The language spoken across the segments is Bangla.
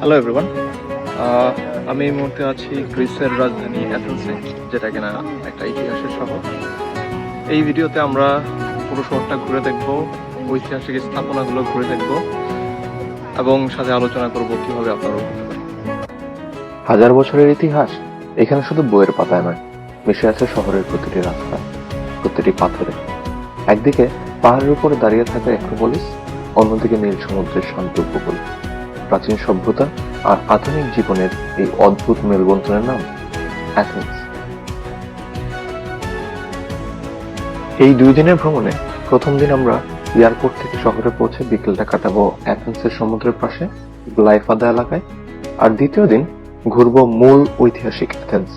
Hello everyone. আমি এই মুহূর্তে আছি গ্রিসের রাজধানী অ্যাথেন্সে, যেটা কিনা একটা ইতিহাসের শহর। এই ভিডিওতে আমরা পুরো শহরটা ঘুরে দেখব, ঐতিহাসিক স্থাপনাগুলো ঘুরে দেখব এবং সাথে আলোচনা করব কিভাবে আপনারা ঘুরতে পারেন। হাজার বছরের ইতিহাস এখানে শুধু বইয়ের পাতায় নয়, মিশে আছে শহরের প্রতিটি রাস্তা, প্রতিটি পাথরে। একদিকে পাহাড়ের উপরে দাঁড়িয়ে থাকা অ্যাক্রোপলিস, অন্যদিকে নীল সমুদ্রের শান্ত উপকূল। প্রাচীন সভ্যতা আর আধুনিক জীবনের এই অদ্ভুত মেলবন্ধনের নাম অ্যাথেন্স। এই 2 দিনের ভ্রমণে প্রথম দিন আমরা এয়ারপোর্ট থেকে শহরে পৌঁছে বিকেলটা কাটাবো অ্যাথেন্সের সমুদ্রের পাশে গ্লাইফাদা এলাকায়, আর দ্বিতীয় দিন ঘুরবো মূল ঐতিহাসিক অ্যাথেন্স,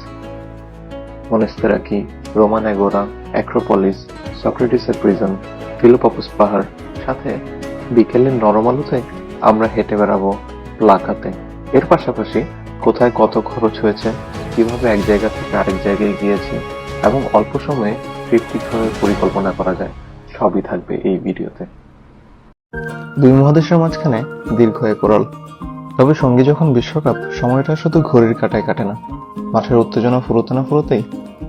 মনেস্তেরাকি, রোমান এগোরা, অ্যাক্রোপলিস, সক্রেটিসের প্রিজন, ফিলোপাপোস পাহাড়। সাথে বিকেলের নরম আলোতে আমরা হেঁটে বেড়াবো প্লাকাতে। এর পাশাপাশি কোথায় কত খরচ হয়েছে, কিভাবে এক জায়গা থেকে আরেক জায়গায় গিয়েছি এবং অল্প সময়ে ট্রিপ কিভাবে পরিকল্পনা করা যায়, সবই থাকবে এই ভিডিওতে। 2 মহাদেশের মাঝখানে দীর্ঘ এক ওরাল, তবে সঙ্গী যখন বিশ্বকাপ, সময়টা শুধু ঘড়ির কাঁটায় কাটে না। মাঠের উত্তেজনা ফুরোতে না ফুরোতেই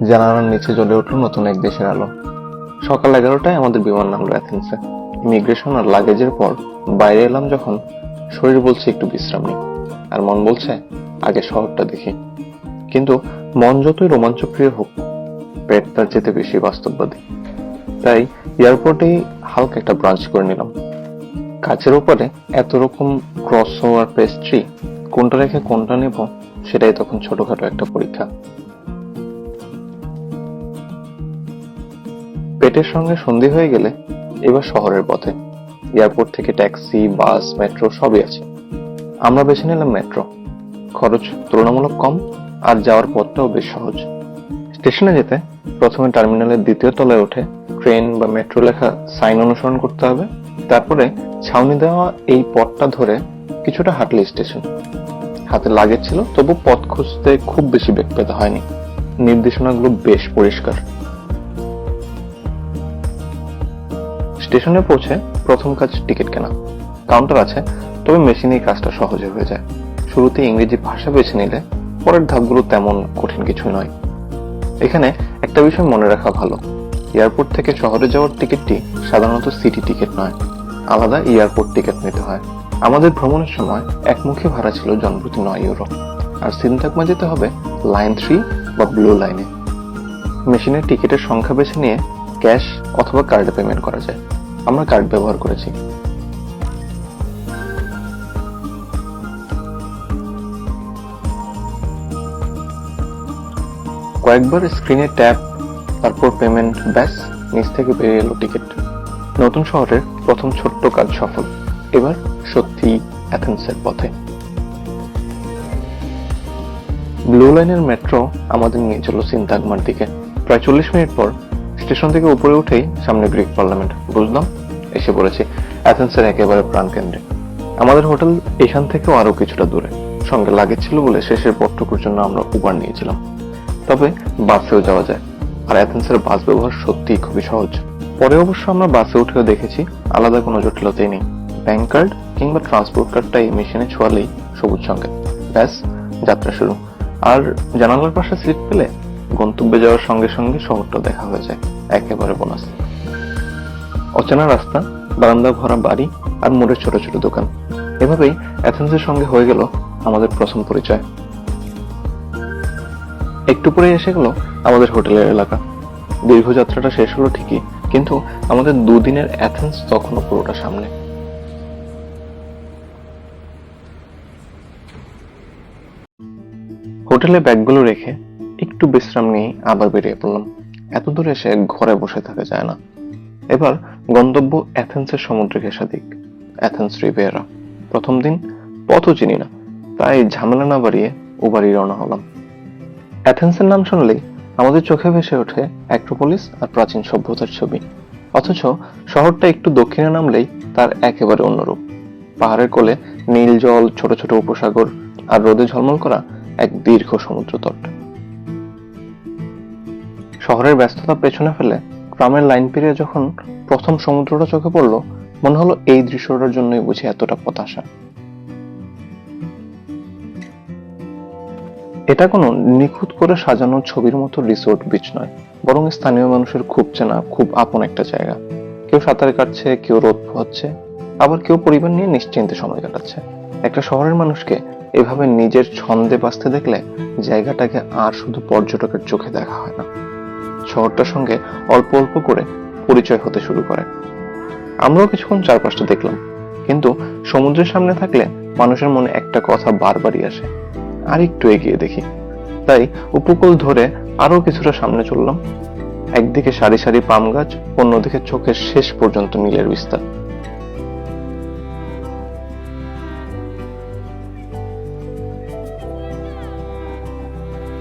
জানালার নিচে জ্বলে উঠল নতুন এক দেশের আলো। সকাল 11টায় আমাদের বিমান নামলো অ্যাথেন্সে। ইমিগ্রেশন আর লাগেজের পর বাইরে এলাম যখন, শরীর বলছে একটু বিশ্রাম নিই, আর মন বলছে আগে শহরটা দেখি। কিন্তু মন যতই রোমাঞ্চপ্রিয় হোক, পেট তার যেতে বেশি বাস্তববাদী। তাই এয়ারপোর্টেই হালকা একটা ব্রাঞ্চ করে নিলাম। কাছের উপরে এত রকম ক্রসো আর পেস্ট্রি, কোনটা রেখে কোনটা নেব সেটাই তখন ছোটখাটো একটা পরীক্ষা। পেটের সঙ্গে সন্ধি হয়ে গেলে এবার শহরের পথে। এয়ারপোর্ট থেকে ট্যাক্সি, বাস, মেট্রো সবই আছে। আমরা বেছে নিলাম মেট্রো। খরচ তুলনামূলক কম আর যাওয়ার পথটাও বেশ সহজ। স্টেশনে যেতে প্রথমে টার্মিনালের 2য় তলায় উঠে ট্রেন বা মেট্রো লেখা সাইন অনুসরণ করতে হবে। তারপরে ছাউনি দেওয়া এই পথটা ধরে কিছুটা হাঁটলে স্টেশন। হাতে লাগেজ ছিল, তবু পথ খুঁজতে খুব বেশি বেগ পেতে হয়নি। নির্দেশনাগুলো বেশ পরিষ্কার। স্টেশনে পৌঁছে প্রথম কাজ টিকিট কেনা। কাউন্টার আছে, তবে মেশিনেই কাজটা সহজে হয়ে যায়। শুরুতে ইংরেজি ভাষা বেছে নিলে পরের ধাপগুলো তেমন কঠিন কিছু নয়। এখানে একটা বিষয় মনে রাখা ভালো, এয়ারপোর্ট থেকে শহরে যাওয়ার টিকিটটি সাধারণত সিটি টিকিট নয়, আলাদা এয়ারপোর্ট টিকিট নিতে হয়। আমাদের ভ্রমণের সময় একমুখী ভাড়া ছিল জনপ্রতি 9 ইউরো, আর সিনট্যাগমা যেতে হবে লাইন 3 বা ব্লু লাইনে। মেশিনের টিকিটের সংখ্যা বেছে নিয়ে ক্যাশ অথবা কার্ডে পেমেন্ট করা যায়। আমরা কার্ড ব্যবহার করেছি। কয়েকবার স্ক্রিনে ট্যাপ, তারপর পেমেন্ট, ব্যাস নিচ থেকে বেরিয়ে এলো টিকিট। নতুন শহরের প্রথম ছোট্ট কাজ সফল। এবার সত্যি অ্যাথেন্সের পথে। ব্লু লাইনের মেট্রো আমাদের নিয়ে চলো সিনট্যাগমার দিকে। প্রায় 40 মিনিট পর স্টেশন থেকে উপরে উঠেই সামনে গ্রিক পার্লামেন্ট। বুঝলাম এসে পড়েছি অ্যাথেন্সের একেবারে প্রাণকেন্দ্রে। আমাদের হোটেল এখান থেকেও আরো কিছুটা দূরে। সঙ্গে লাগেজ ছিল বলে শেষের পথটুকুর জন্য আমরা উবার নিয়েছিলাম। তবে বাসেও যাওয়া যায়, আর অ্যাথেন্সের বাস ব্যবহার সত্যিই খুবই সহজ। পরে অবশ্য আমরা বাসে উঠেও দেখেছি আলাদা কোনো জটিলতাই নেই। ব্যাংক কার্ড কিংবা ট্রান্সপোর্ট কার্ডটা এই মেশিনে ছোঁয়ালেই সবুজ সংকেত, ব্যাস যাত্রা শুরু। আর জানালার পাশে সিট পেলে গন্তব্যে যাওয়ার সঙ্গে সঙ্গে শহরটা দেখা হয়ে যায়, একেবারে বোনাস। অচেনা রাস্তা, বারান্দা ভরা বাড়ি আর মোড়ের ছোট ছোট দোকান, এভাবেই অ্যাথেন্সের সঙ্গে হয়ে গেল আমাদের প্রথম পরিচয়। একটু পরে এসে গেল আমাদের হোটেলের এলাকা। দীর্ঘ যাত্রাটা শেষ হলো ঠিকই, কিন্তু আমাদের 2 দিনের অ্যাথেন্স তখনও পুরোটা সামনে। হোটেলে ব্যাগগুলো রেখে একটু বিশ্রাম নিয়ে আবার বেরিয়ে পড়লাম। এত দূরে এসে ঘরে বসে থাকা যায় না। এবার গন্তব্য অ্যাথেন্সের সমুদ্র ঘেঁষা দিক, অ্যাথেন্স রিভিয়েরা। প্রথম দিন পথও চিনি না, তাই ঝামেলা না বাড়িয়ে উবারই রওনা হলাম। অ্যাথেন্সের নাম শুনলেই আমাদের চোখে ভেসে ওঠে অ্যাক্রোপলিস আর প্রাচীন সভ্যতার ছবি। অথচ শহরটা একটু দক্ষিণে নামলেই তার একেবারে অন্যরূপ। পাহাড়ের কোলে নীল জল, ছোট ছোট উপসাগর আর রোদে ঝলমল করা এক দীর্ঘ সমুদ্র তট। শহরের ব্যস্ততা পেছনে ফেলে গ্রামের লাইন পেরিয়ে যখন প্রথম সমুদ্রটা চোখে পড়লো, মনে হলো এই দৃশ্যটার জন্যই বুঝি এতটা পথ আসা। এটা কোনো নিখুঁত করে সাজানো ছবির মতো রিসোর্ট বিচ নয়, বরং স্থানীয় মানুষের খুব চেনা, খুব আপন একটা জায়গা। কেউ সাঁতার কাটছে, কেউ রোদ পোহাচ্ছে, আবার কেউ পরিবার নিয়ে নিশ্চিন্তে সময় কাটাচ্ছে। একটা শহরের মানুষকে এভাবে নিজের ছন্দে বাঁচতে দেখলে জায়গাটাকে আর শুধু পর্যটকের চোখে দেখা হয় না, শহরটার সঙ্গে অল্প অল্প করে পরিচয় হতে শুরু করে। আমরাও কিছুক্ষণ চারপাশটা দেখলাম, কিন্তু সমুদ্রের সামনে থাকলে মানুষের মনে একটা কথা বারবারই আসে, আর একটু এগিয়ে দেখি। তাই উপকূল ধরে আরো কিছুটা সামনে চললাম। একদিকে সারি সারি পাম গাছ, অন্যদিকে চোখের শেষ পর্যন্ত নীলের বিস্তার।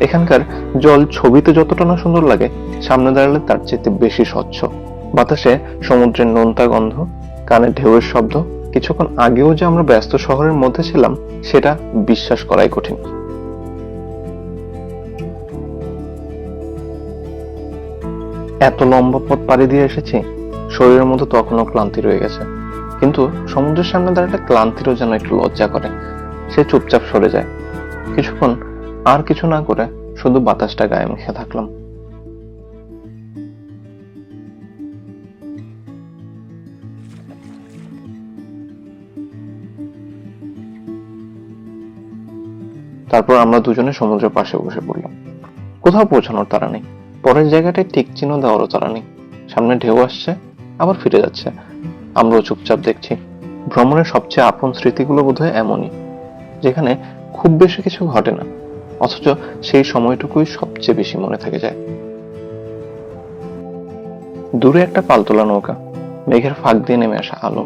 এখানকার জল ছবিতে যতটা না সুন্দর লাগে, সামনে দাঁড়ালে তার চেয়ে বেশি স্বচ্ছ। বাতাসে সমুদ্রের নোনতা গন্ধ, কানে ঢেউয়ের শব্দ। কিছুক্ষণ আগেও যে আমরা ব্যস্ত শহরের মধ্যে ছিলাম সেটা বিশ্বাস করাই কঠিন। এত লম্বা পথ পাড়ি দিয়ে এসেছি, শরীরের মধ্যে তখনও ক্লান্তি রয়ে গেছে, কিন্তু সমুদ্রের সামনে দাঁড়ালে ক্লান্তিরও যেন একটু লজ্জা করে। সে চুপচাপ সরে যায়। কিছুক্ষণ আর কিছু না করে শুধু বাতাসটা গায়ে মেখে থাকলাম। তারপর আমরা দুজনে সমুদ্রের পাশে বসে পড়লাম। কোথাও পৌঁছানোর তাড়া নেই, পরের জায়গাটায় ঠিক চিহ্ন দেওয়ারও তাড়া নেই। সামনে ঢেউ আসছে, আবার ফিরে যাচ্ছে, আমরাও চুপচাপ দেখছি। ভ্রমণের সবচেয়ে আপন স্মৃতিগুলো বোধহয় এমনই, যেখানে খুব বেশি কিছু ঘটে না, অথচ সেই সময়টুকুই সবচেয়ে বেশি মনে থেকে যায়। দূরে একটা পালতোলা নৌকা, মেঘের ফাঁক দিয়ে নেমে আসা আলো,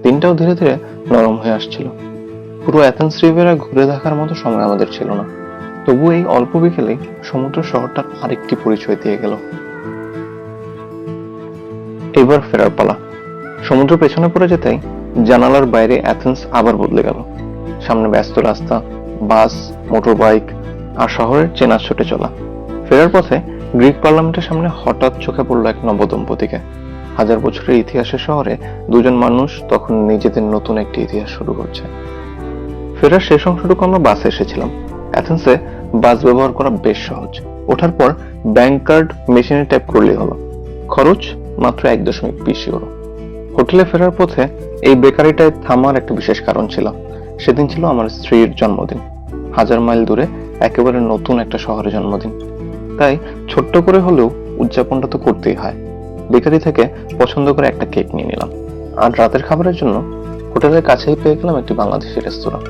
দিনটাও ধীরে ধীরে নরম হয়ে আসছিল। পুরো অ্যাথেন্স রিভেরা ঘুরে দেখার মতো সময় আমাদের ছিল না, তবু এই অল্প বিকেলেই সমুদ্র শহরটার আরেকটি পরিচয় দিয়ে গেল। এবার ফেরার পালা। সমুদ্র পেছনে পড়ে যেতেই জানালার বাইরে অ্যাথেন্স আবার বদলে গেল। সামনে ব্যস্ত রাস্তা, বাস, মোটর বাইক, আর শহরের চেনা ছুটে চলা। ফেরার পথে গ্রিক পার্লামেন্টের সামনে হঠাৎ চোখে পড়লো এক নবদম্পতিকে। 1000 বছরের ইতিহাসের শহরে দুজন মানুষ তখন নিজেদের নতুন একটি ইতিহাস শুরু করছে। ফেরার শেষ অংশটুকু আমরা বাসে এসেছিলাম। অ্যাথেন্সে বাস ব্যবহার করা বেশ সহজ। ওঠার পর ব্যাংক কার্ড মেশিনে ট্যাপ করলেই হলো। খরচ মাত্র 1.20 ইউরো। হোটেলে ফেরার পথে এই বেকারিটায় থামার একটা বিশেষ কারণ ছিল। সেদিন ছিল আমার স্ত্রীর জন্মদিন। 1000 মাইল দূরে একেবারে নতুন একটা শহরে জন্মদিন, তাই ছোট্ট করে হলেও উদযাপনটা তো করতেই হয়। বেকারি থেকে পছন্দ করে একটা কেক নিয়ে নিলাম। আর রাতের খাবারের জন্য হোটেলের কাছেই পেয়ে গেলাম একটি বাংলাদেশি রেস্তোরাঁ।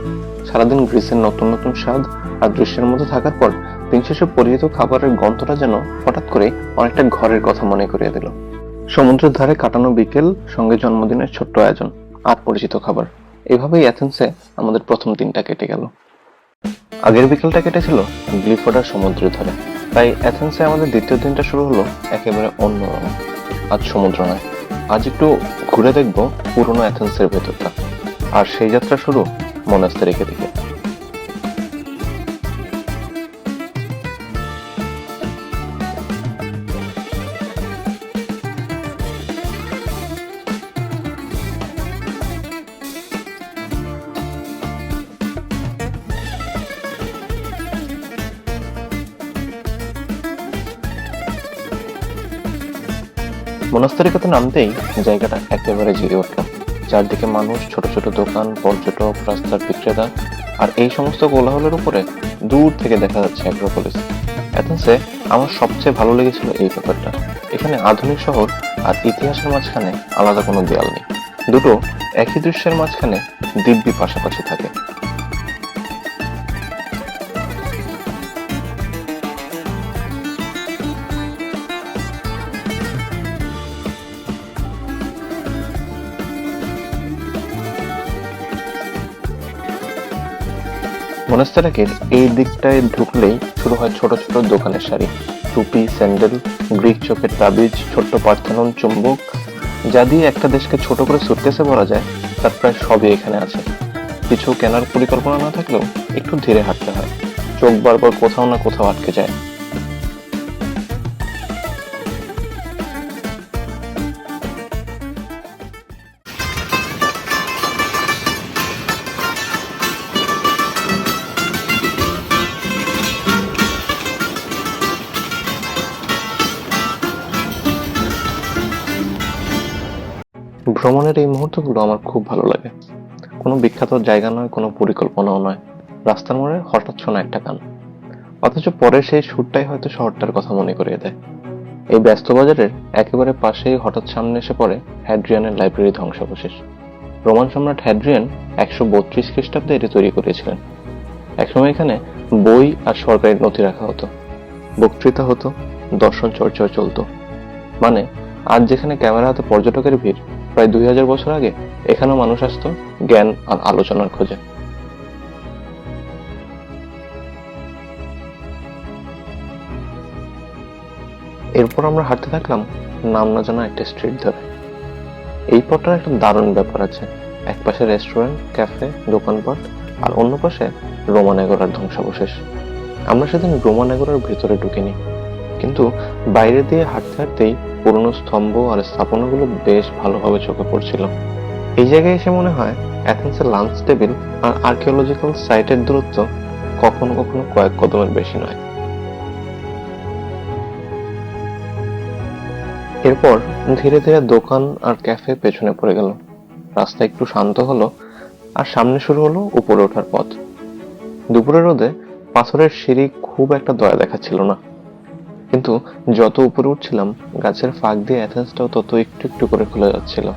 সারাদিন গ্রিসের নতুন নতুন স্বাদ আর দৃশ্যের মধ্যে থাকার পর দিন শেষে পরিচিত খাবারের গন্ধটা যেন হঠাৎ করে অনেকটা ঘরের কথা মনে করিয়ে দিল। সমুদ্রের ধারে কাটানো বিকেল, সঙ্গে জন্মদিনের ছোট্ট আয়োজন আর পরিচিত খাবার, এভাবেই অ্যাথেন্সে আমাদের প্রথম দিনটা কেটে গেল। আগের বিকেলটা কেটেছিল গ্লিফোর্ডার সমুদ্রের ধারে, তাই অ্যাথেন্সে আমাদের দ্বিতীয় দিনটা শুরু হলো একেবারে অন্য রকম। আজ সমুদ্র নয়, আজ একটু ঘুরে দেখবো পুরনো অ্যাথেন্সের ভেতরটা। আর সেই যাত্রা শুরু মনাস্তেরিকে থেকে। মোনাস্তেরিকাতে নামতেই জায়গাটা একেবারে জেগে উঠল। চারদিকে মানুষ, ছোট ছোট দোকান, পর্যটক, রাস্তার বিক্রেতা, আর এই সমস্ত কোলাহলের উপরে দূর থেকে দেখা যাচ্ছে অ্যাক্রোপলিস। অ্যাথেন্সে আমার সবচেয়ে ভালো লেগেছিল এই ব্যাপারটা। এখানে আধুনিক শহর আর ইতিহাসের মাঝখানে আলাদা কোনো দেয়াল নেই, দুটো একই দৃশ্যের মাঝখানে দিব্যি পাশাপাশি থাকে। মনাস্তেরিকের এই দিকটায় ঢুকলেই শুরু হয় ছোট ছোট দোকানের সারি। টুপি, স্যান্ডেল, গ্রিক চোখের তাবিজ, ছোট্ট পার্থেনন চুম্বক, যা দিয়ে একটা দেশকে ছোট করে সুটকেসে ভরা যায়, তার প্রায় সবই এখানে আছে। কিছু কেনার পরিকল্পনা না থাকলেও একটু ধীরে হাঁটতে হয়, চোখ বারবার কোথাও না কোথাও আটকে যায়। ভ্রমণের এই মুহূর্তগুলো আমার খুব ভালো লাগে। কোনো বিখ্যাত জায়গা নয়, কোনো পরিকল্পনাও নয়, রাস্তার মোড়ে হঠাৎ শোনা একটা গান, অথচ পরে সেই সুরটাই হয়তো শহরটার কথা মনে করিয়ে দেয়। এই ব্যস্ত বাজারের একেবারে পাশেই হঠাৎ সামনে এসে পড়ে হ্যাড্রিয়ানের লাইব্রেরি ধ্বংসাবশেষ। রোমান সম্রাট হ্যাড্রিয়ান 132 খ্রিস্টাব্দে এটি তৈরি করেছিলেন। একসময় এখানে বই আর সরকারি নথি রাখা হতো, বক্তৃতা হতো, দর্শন চর্চাও চলতো। মানে আজ যেখানে ক্যামেরা হাতে পর্যটকের ভিড়, প্রায় 2000 বছর আগে এখানেও মানুষ আসতো জ্ঞান আর আলোচনার খোঁজে। এরপর আমরা হাঁটতে থাকলাম নাম না জানা একটা স্ট্রিট ধরে। এই পথটার একটা দারুণ ব্যাপার আছে। এক পাশে রেস্টুরেন্ট, ক্যাফে, দোকানপাট, আর অন্য পাশে রোমান এগোরার ধ্বংসাবশেষ। আমরা সেদিন রোমান এগোরার ভেতরে ঢুকিনি, কিন্তু বাইরে দিয়ে হাঁটতে হাঁটতেই পুরনো স্তম্ভ আর স্থাপনাগুলো বেশ ভালোভাবে চোখে পড়ছিল। এই জায়গায় এসে মনে হয় অ্যাথেন্সের লাঞ্চ টেবিল আর আর্কিওলজিক্যাল সাইটের দূরত্ব কখনো কখনো কয়েক কদমের বেশি নয়। এরপর ধীরে ধীরে দোকান আর ক্যাফে পেছনে পড়ে গেল, রাস্তা একটু শান্ত হলো, আর সামনে শুরু হলো উপরে ওঠার পথ। দুপুরের রোদে পাথরের সিঁড়ি খুব একটা দয়া দেখাচ্ছিল না, কিন্তু যত উপরে উঠছিলাম গাছের ফাঁক দিয়ে অ্যাথেন্সটাও তত একটু একটু করে খুলে যাচ্ছিল।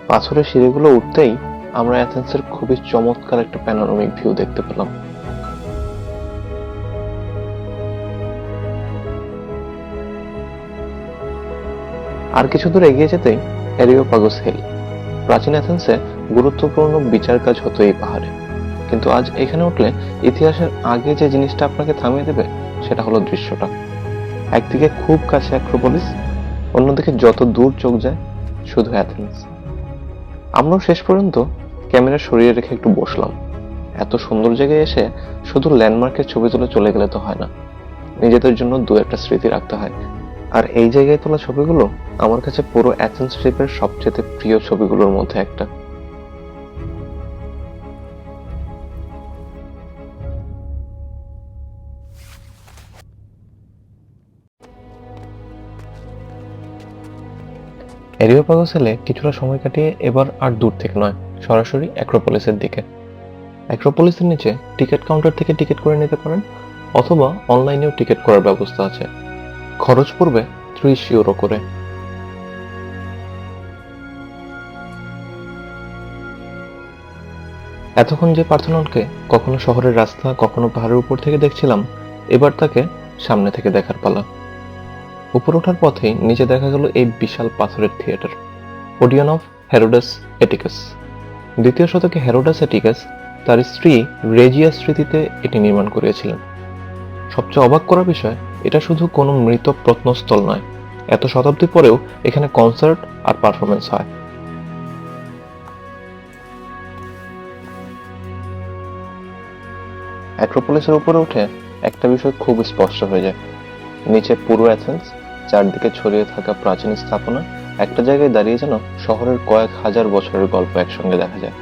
পাথরের সিঁড়িগুলো উঠতেই আমরা অ্যাথেন্সের খুবই চমৎকার একটা প্যানোরামিক ভিউ দেখতে পেলাম। আর কিছু দূর এগিয়ে যেতেই অ্যারিওপাগোস হিল। প্রাচীন অ্যাথেন্সে গুরুত্বপূর্ণ বিচার কাজ হতো এই পাহাড়ে, কিন্তু আজ এখানে উঠলে ইতিহাসের আগে যে জিনিসটা আপনাকে থামিয়ে দেবে সেটা হলো দৃশ্যটা। একদিকে খুব কাছে অ্যাক্রোপলিস, অন্যদিকে যত দূর চোখ যায় শুধু অ্যাথেন্স। আমরাও শেষ পর্যন্ত ক্যামেরা সরিয়ে রেখে একটু বসলাম। এত সুন্দর জায়গায় এসে শুধু ল্যান্ডমার্কের ছবি তুলে চলে গেলে তো হয় না, নিজেদের জন্য দু একটা স্মৃতি রাখতে হয়। আর এই জায়গায় তোলা ছবিগুলো আমার কাছে পুরো অ্যাথেন্স ট্রিপের সবচেয়ে প্রিয় ছবিগুলোর মধ্যে একটা। অ্যারিওপাগোসেলে কিছুটা সময় কাটিয়ে এবার আর দূর থেকে নয়, সরাসরি অ্যাক্রোপলিসের দিকে। অ্যাক্রোপলিসের নিচে টিকিট কাউন্টার থেকে টিকিট করে নিতে পারেন, অথবা অনলাইনেও টিকিট করার ব্যবস্থা আছে। খরচ পড়বে 30 ইউরো করে। এতক্ষণ যে পার্থেননকে কখনো শহরের রাস্তা, কখনো পাহাড়ের উপর থেকে দেখছিলাম, এবার তাকে সামনে থেকে দেখার পালা। উপর ওঠার পথেই নিচে দেখা গেল এই বিশাল পাথরের থিয়েটার, ওডিয়ন অফ হেরোডাস এটিকাস। 2য় শতকে হেরোডাস এটিকাস তার স্ত্রী রেজিয়ার স্মৃতিতে এটি নির্মাণ করিয়েছিলেন। সবচেয়ে অবাক করার বিষয়, এটা শুধু কোনো মৃত প্রত্নস্থল নয়, এত শতাব্দী পরেও এখানে কনসার্ট আর পারফরমেন্স হয়। অ্যাক্রোপলিসের উপরে উঠে একটা বিষয় খুব স্পষ্ট হয়ে যায়। নিচে পুরো অ্যাথেন্স, চারদিকে ছড়িয়ে থাকা প্রাচীন স্থাপনা, একটা জায়গায় দাঁড়িয়ে যেন শহরের কয়েক হাজার বছরের গল্প একসঙ্গে দেখা যায়।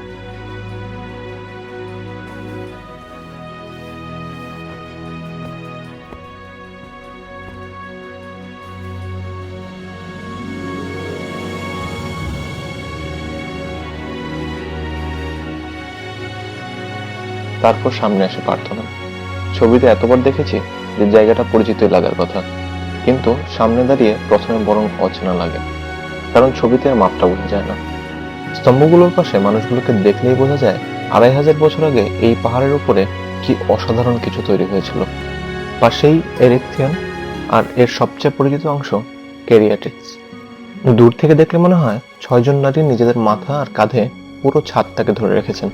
তারপর সামনে আসে পার্থেনন। ছবিতে এতবার দেখেছি যে জায়গাটা পরিচিতই লাগার কথা, কিন্তু সামনে দাঁড়িয়ে প্রথমে বরং অচেনা লাগে, কারণ ছবিতে আর মাপটা বোঝা যায় না। স্তম্ভগুলোর পাশে মানুষগুলোকে দেখলেই বোঝা যায় 2500 বছর আগে এই পাহাড়ের উপরে কি অসাধারণ কিছু তৈরি হয়েছিল। পাশেই এরিথিয়ান, আর এর সবচেয়ে পরিচিত অংশ ক্যারিয়াটিডস। দূর থেকে দেখলে মনে হয় 6 জন নারী নিজেদের মাথা আর কাঁধে পুরো ছাদটাকে ধরে রেখেছেন।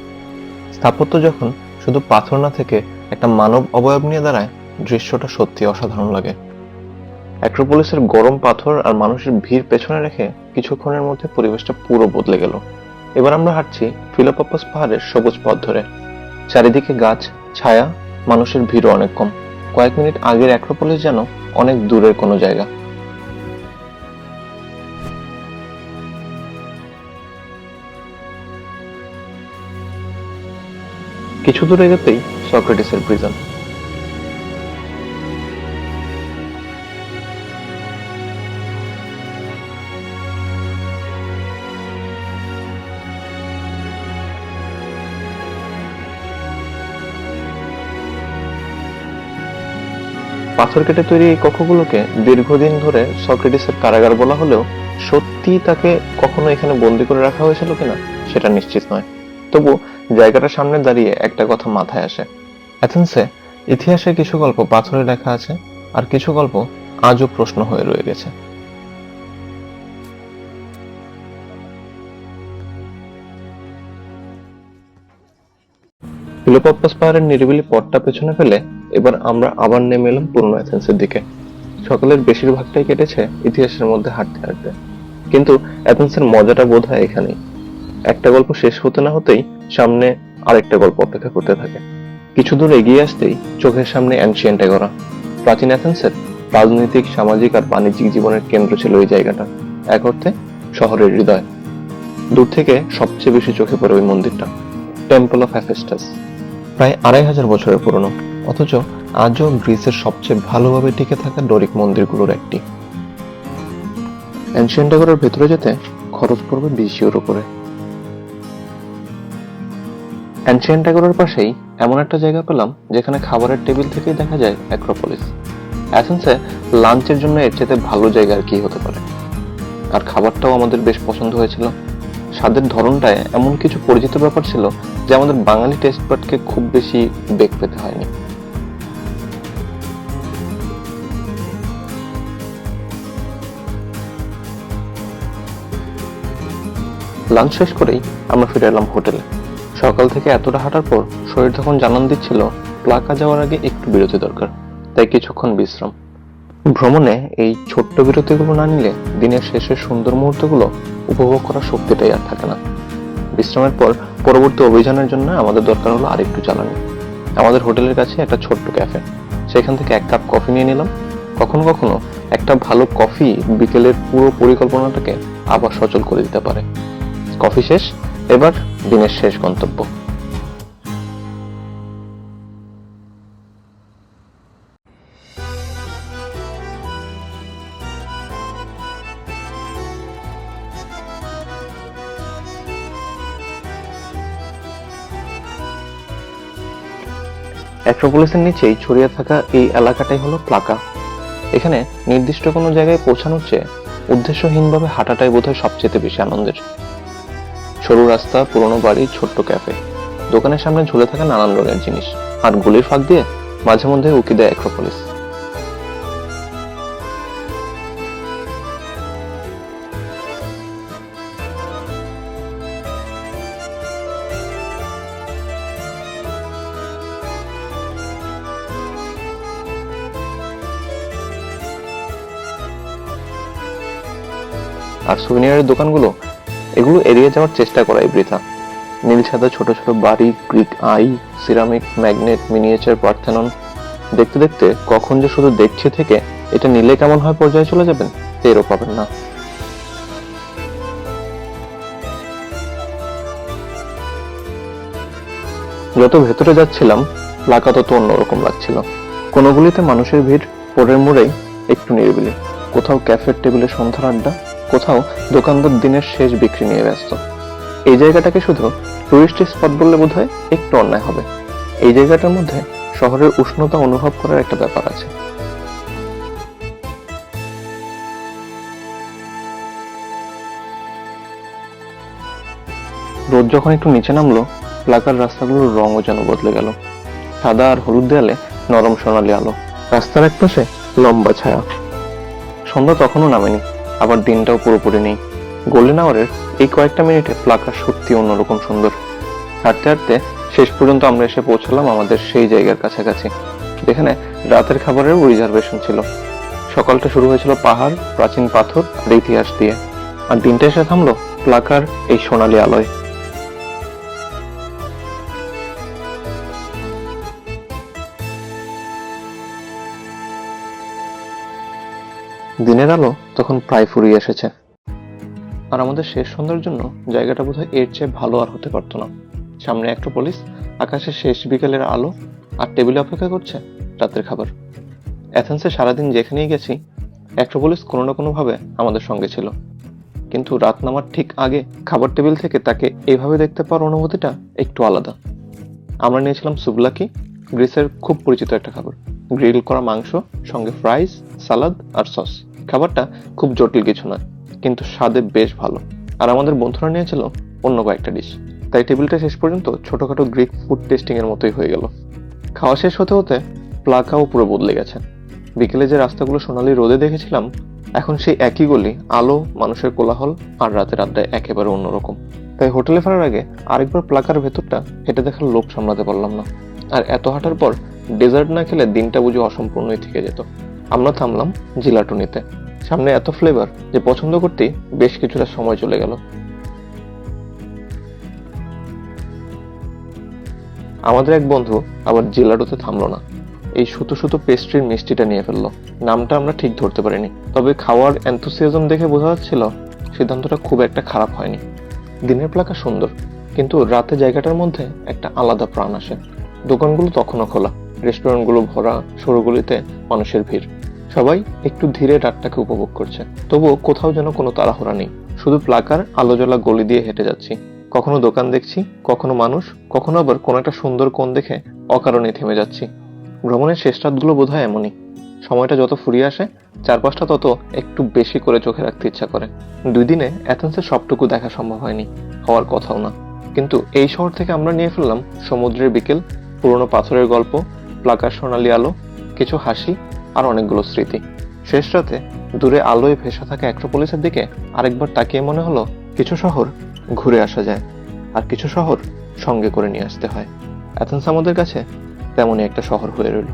স্থাপত্য যখন শুধু পাথর না থেকে একটা মানব অবয়ব নিয়ে দাঁড়ায়, দৃশ্যটা সত্যি অসাধারণ লাগে। অ্যাক্রোপলিসের গরম পাথর আর মানুষের ভিড় পেছনে রেখে কিছুক্ষণের মধ্যে পরিবেশটা পুরো বদলে গেল। এবার আমরা হাঁটছি ফিলোপাপাস পাহাড়ের সবুজ পথ ধরে। চারিদিকে গাছ, ছায়া, মানুষের ভিড়ও অনেক কম। কয়েক মিনিট আগের অ্যাক্রোপলিস যেন অনেক দূরের কোনো জায়গা। কিছু দূর এগোতেই সক্রেটিসের প্রিজন। পাথর কেটে তৈরি এই কক্ষগুলোকে দীর্ঘদিন ধরে সক্রেটিসের কারাগার বলা হলেও সত্যি তাকে কখনো এখানে বন্দি করে রাখা হয়েছিল কিনা সেটা নিশ্চিত নয়। তবু জায়গাটার সামনে দাঁড়িয়ে একটা কথা মাথায় আসে, অ্যাথেন্সে ইতিহাসে কিছু গল্প পাথরে লেখা আছে, আর কিছু গল্প আজও প্রশ্ন হয়ে রয়ে গেছে। ফিলোপপাস পাহাড়ের নিরিবিলি পথটা পেছনে ফেলে এবার আমরা আবার নেমে এলাম পুরনো অ্যাথেন্সের দিকে। সকালের বেশিরভাগটাই কেটেছে ইতিহাসের মধ্যে হাঁটতে হাঁটতে, কিন্তু অ্যাথেন্সের মজাটা বোধ হয় এখানেই। একটা গল্প শেষ হতে না হতেই সামনে আরেকটা গল্প অপেক্ষা করতে থাকে। কিছু দূর এগিয়ে আসতেই চোখের সামনে অ্যানশিয়েন্ট এগোরা। প্রাচীন অ্যাথেন্সের রাজনৈতিক, সামাজিক আর বাণিজ্যিক জীবনের কেন্দ্র ছিল এই জায়গাটা, এক অর্থে শহরের হৃদয়। দূর থেকে সবচেয়ে বেশি চোখে পড়ে ওই মন্দিরটা, টেম্পল অফ হেফেস্টাস। প্রায় 2500 বছরের পুরনো, অথচ আজও গ্রিসের সবচেয়ে ভালোভাবে টিকে থাকা ডোরিক মন্দিরগুলোর একটি। অ্যানশিয়েন্ট এগোরার ভেতরে যেতে খরচ পড়বে 20 ইউরো করে। অ্যানশিয়েন্ট এগোরার পাশেই এমন একটা জায়গা পেলাম যেখানে খাবারের টেবিল থেকেই দেখা যায় অ্যাক্রোপলিস। অ্যাথেন্সে লাঞ্চের জন্য এর চেয়ে ভালো জায়গা আর কি হতে পারে। আর খাবারটাও আমাদের বেশ পছন্দ হয়েছিল। স্বাদের ধরনটায় এমন কিছু পরিচিত ব্যাপার ছিল যে আমাদের বাঙালি টেস্ট বাডকে খুব বেশি বেগ পেতে হয়নি। লাঞ্চ শেষ করেই আমরা ফিরে এলাম হোটেলে। সকাল থেকে এতটা হাঁটার পর শরীর তখন জানান দিচ্ছিল প্লাকা যাওয়ার আগে একটু বিরতি দরকার, তাই কিছুক্ষণ বিশ্রাম। ভ্রমণে এই ছোট্ট বিরতিগুলো না নিলে দিনের শেষের সুন্দর মুহূর্তগুলো উপভোগ করার শক্তিটাই আর থাকে না। বিশ্রামের পর পরবর্তী অভিযানের জন্য আমাদের দরকার হলো আরেকটু জ্বালানি। আমাদের হোটেলের কাছে একটা ছোট্ট ক্যাফে, সেখান থেকে 1 কাপ কফি নিয়ে নিলাম। কখনো কখনো একটা ভালো কফি বিকেলের পুরো পরিকল্পনাটাকে আবার সচল করে দিতে পারে। কফি শেষ, এবার দিনের শেষ গন্তব্য। অ্যাক্রোপলিসের নিচেই ছড়িয়ে থাকা এই এলাকাটাই হলো প্লাকা। এখানে নির্দিষ্ট কোনো জায়গায় পৌঁছানোর চেয়ে উদ্দেশ্যহীনভাবে হাঁটাটাই বোধহয় সবচেয়ে বেশি আনন্দের। সরু রাস্তা, পুরনো বাড়ি, ছোট্ট ক্যাফে, দোকানের সামনে ঝুলে থাকা নানান রঙের জিনিস, আর গুলির ফাঁক দিয়ে মাঝে মধ্যে উকি দেয় অ্যাক্রোপলিস। আর সুভিনিয়ারের দোকানগুলো, এগুলো এড়িয়ে যাওয়ার চেষ্টা করাই বৃথা। নীল সাদা ছোট ছোট বাড়ি, Greek I, ceramic, magnet, miniature, Parthenon, দেখতে দেখতে কখন যে শুধু দেখছে থেকে এটা নিলে কেমন হয় পর্যায়ে চলে যাবেন টেরও পাবেন না। যত ভেতরে যাচ্ছিলাম প্লাকা তত অন্যরকম লাগছিল। কোনোগুলিতে মানুষের ভিড়, পরের মোড়েই একটু নিরিবিলি, কোথাও ক্যাফের টেবিলে সন্ধ্যার আড্ডা, কোথাও দোকানদার দিনের শেষ বিক্রি নিয়ে ব্যস্ত। এই জায়গাটাকে শুধু টুরিস্ট স্পট বললে বোধহয় একটু অন্যায় হবে। এই জায়গাটার মধ্যে শহরের উষ্ণতা অনুভব করার একটা ব্যাপার আছে। রোদ যখন একটু নিচে নামলো, প্লাকার রাস্তাগুলোর রঙও যেন বদলে গেল। সাদা আর হলুদ দেয়ালে নরম সোনালি আলো, রাস্তার এক পাশে লম্বা ছায়া। সন্ধ্যা তখনও নামেনি, আবার দিনটাও পুরোপুরি নেই। গোল্ডেন আওয়ারের এই কয়েকটা মিনিটে প্লাকা সত্যি অন্যরকম সুন্দর। হাঁটতে হাঁটতে শেষ পর্যন্ত আমরা এসে পৌঁছালাম আমাদের সেই জায়গার কাছাকাছি, যেখানে রাতের খাবারের রিজার্ভেশন ছিল। সকালটা শুরু হয়েছিল পাহাড়, প্রাচীন পাথর আর ইতিহাস দিয়ে, আর দিনটা এসে থামলো প্লাকার এই সোনালি আলোয়। দিনের আলো তখন প্রায় ফুরিয়ে এসেছে, আর আমাদের শেষ সন্ধ্যার জন্য জায়গাটা বোধহয় এর চেয়ে ভালো আর হতে পারতো না। সামনে অ্যাক্রোপলিস আকাশে শেষ বিকেলের আলো, আর টেবিলে অপেক্ষা করছে রাতের খাবার। অ্যাথেন্সে সারাদিন যেখানেই গেছি, অ্যাক্রোপোলিস কোনো না কোনোভাবে আমাদের সঙ্গে ছিল। কিন্তু রাত নামার ঠিক আগে খাবার টেবিল থেকে তাকে এইভাবে দেখতে পাওয়ার অনুভূতিটা একটু আলাদা। আমরা নিয়েছিলাম সুভলাকি, গ্রিসের খুব পরিচিত একটা খাবার। গ্রিল করা মাংস, সঙ্গে ফ্রাইস, সালাদ আর সস। খাবারটা খুব জটিল কিছু নয়, কিন্তু স্বাদে বেশ ভালো। আর আমাদের বন্ধুরা নিয়েছিল অন্য কয়েকটা ডিশ। তাই টেবিলটা শেষ পর্যন্ত ছোটখাটো গ্রিক ফুড টেস্টিং এর মতোই হয়ে গেল। খাওয়া শেষ হতে হতে প্লাকাও পুরো বদলে গেছে। বিকেলে যে রাস্তাগুলো সোনালি রোদে দেখেছিলাম, এখন সেই একই গলি, আলো, মানুষের কোলাহল আর রাতের আড্ডায় একেবারে অন্যরকম। তাই হোটেলে ফেরার আগে আরেকবার প্লাকার ভেতরটা হেঁটে দেখার লোভ সামলাতে পারলাম না। আর এত হাঁটার পর ডেজার্ট না খেলে দিনটা বুঝি অসম্পূর্ণই থেকে যেত। আমরা থামলাম জিলাটো নিতে। সামনে এত ফ্লেভার যে পছন্দ করতেই বেশ কিছুটা সময় চলে গেল। আমাদের এক বন্ধু আবার জিলাটোতে থামলো না, এই সুতো সুতো পেস্ট্রির মিষ্টিটা নিয়ে ফেললো। নামটা আমরা ঠিক ধরতে পারিনি, তবে খাওয়ার এনথুসিয়াজম দেখে বোঝা যাচ্ছিল সিদ্ধান্তটা খুব একটা খারাপ হয়নি। দিনের প্লাকা সুন্দর, কিন্তু রাতে জায়গাটার মধ্যে একটা আলাদা প্রাণ আসে। দোকানগুলো তখনও খোলা, রেস্টুরেন্টগুলো ভরা, সরু গলিতে মানুষের ভিড়। সবাই একটু ধীরে রাতটাকে উপভোগ করছে, তবুও কোথাও যেন কোনো তাড়াহুড়া নেই। শুধু প্লাকার আলো জ্বলা গলি দিয়ে হেঁটে যাচ্ছি। কখনো দোকান দেখছি, কখনো মানুষ, কখনো আবার কোনো একটা সুন্দর কোণ দেখে অকারণে থেমে যাচ্ছি। ভ্রমণের শেষ রাতগুলো বোধহয় এমনই। সময়টা যত ফুরিয়ে আসে, চারপাশটা তত একটু বেশি করে চোখে রাখতে ইচ্ছা করে। 2 দিনে অ্যাথেন্সের সবটুকু দেখা সম্ভব হয়নি, হওয়ার কথাও না। কিন্তু এই শহর থেকে আমরা নিয়ে ফেললাম সমুদ্রের বিকেল, পুরনো পাথরের গল্প, প্লাকার সোনালি আলো, কিছু হাসি আর অনেকগুলো স্মৃতি। শেষ রাতে দূরে আলোয় ভেসে থাকা অ্যাক্রোপোলিসের দিকে আরেকবার তাকিয়ে মনে হলো, কিছু শহর ঘুরে আসা যায়, আর কিছু শহর সঙ্গে করে নিয়ে আসতে হয়। অ্যাথেন্স আমাদের কাছে তেমনই একটা শহর হয়ে রইল।